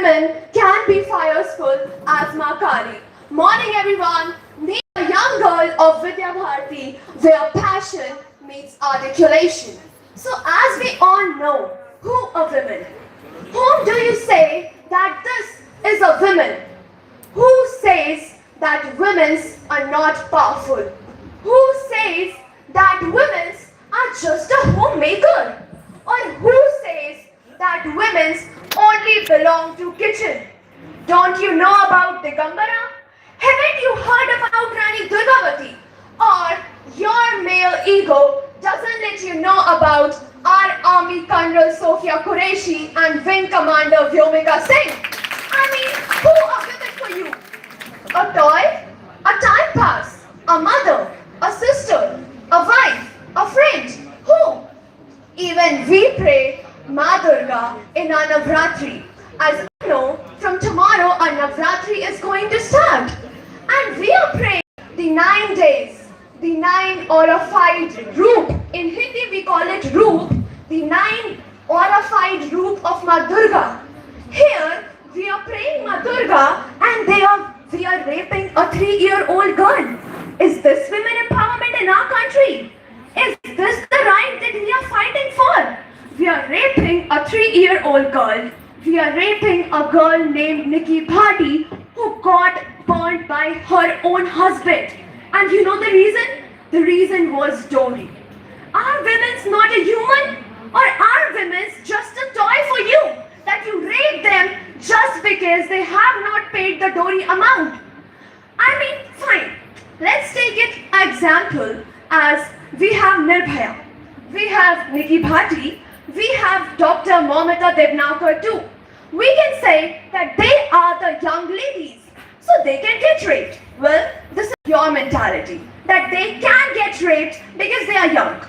women can be fireful as Makali. Morning everyone, me a young girl of Vidya Bharati where passion meets articulation. So as we all know, who a woman? Whom do you say that this is a woman? Who says that women are not powerful? Who says that women are just a homemaker? Or who says that women only belong to kitchen? Don't you know about Digambara? Haven't you heard about Rani Durgavati? Or your male ego doesn't let you know about our Army Colonel Sophia Qureshi and Wing Commander Vyomika Singh? I mean, who are women for you? A toy? A time pass? A mother? A sister? A wife? A friend? Who? Even we pray Ma Durga in our Navratri. As I know, from tomorrow our Navratri is going to start. And we are praying the 9 days, the 9 aurified roop. In Hindi we call it roop, the 9 aurified roop of Ma Durga. Here we are praying Ma Durga and we are raping a 3-year-old girl. Is this women empowerment in our country? Is this the right that we are fighting for? We are raping a 3-year-old girl. We are raping a girl named Nikki Bhati who got burned by her own husband. And you know the reason? The reason was dowry. Are women's not a human? Or are women's just a toy for you? That you rape them just because they have not paid the dowry amount? I mean, fine. Let's take it example as we have Nirbhaya. We have Nikki Bhati. We have Dr. Momita Debnakar too. We can say that they are the young ladies, so they can get raped. Well, this is your mentality, that they can get raped because they are young.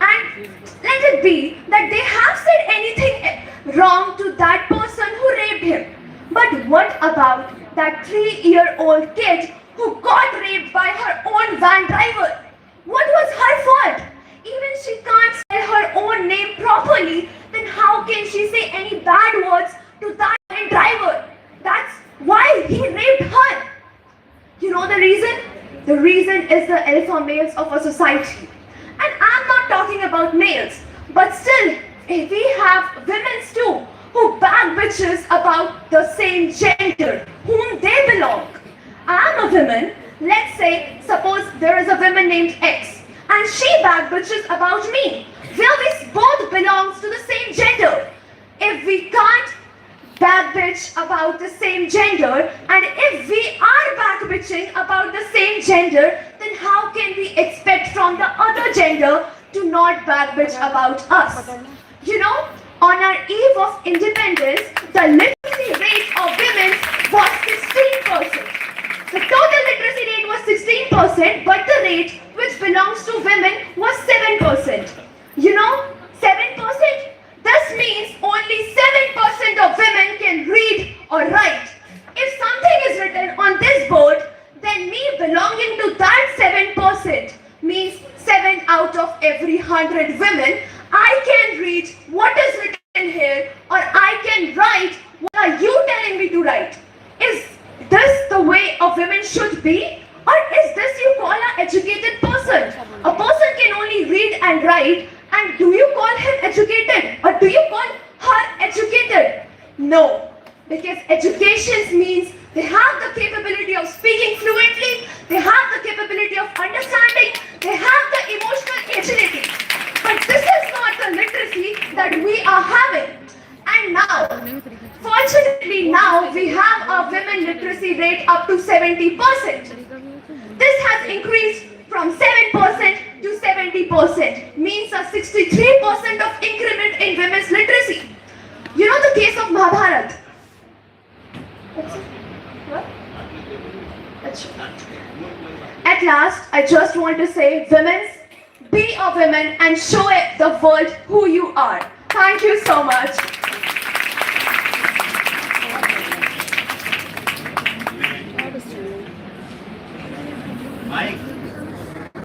And let it be that they have said anything wrong to that person who raped him. But what about that 3-year-old kid who got raped by her own van driver? What was her fault? Even she can't spell her own name properly, then how can she say any bad words to that driver? That's why he raped her. You know the reason? The reason is the alpha males of a society. And I'm not talking about males, but still, we have women too who bag bitches about the same gender, whom they belong. I'm a woman. Let's say, suppose there is a woman named X, and she bag bitches about me. Well, we both belongs to the same gender. If we can't bag bitch about the same gender, and if we are bag bitching about the same gender, then how can we expect from the other gender to not bag bitch about us? You know, on our eve of independence, the literacy rate of women was 16%. The total literacy rate was 16%, but the rate which belongs to women was 7%. You know, 7%? This means only 7% of women can read or write. If something is written on this board, then me belonging to that 7% means 7 out of every 100 women. I can read what is written here, or I can write what are you telling me to write. Is this the way a woman should be? Or is this you call an educated person? A person can only read and write, and do you call him educated? Or do you call her educated? No, because education means they have the capability of speaking fluently, they have the capability of understanding, they have the emotional agility. But this is not the literacy that we are having. And now, fortunately now we have a women literacy rate up to 70%. This has increased from 7% to 70%, means a 63% of increment in women's literacy. You know the case of Mahabharata? What? At last, I just want to say, women, be a woman and show the world who you are. Thank you so much.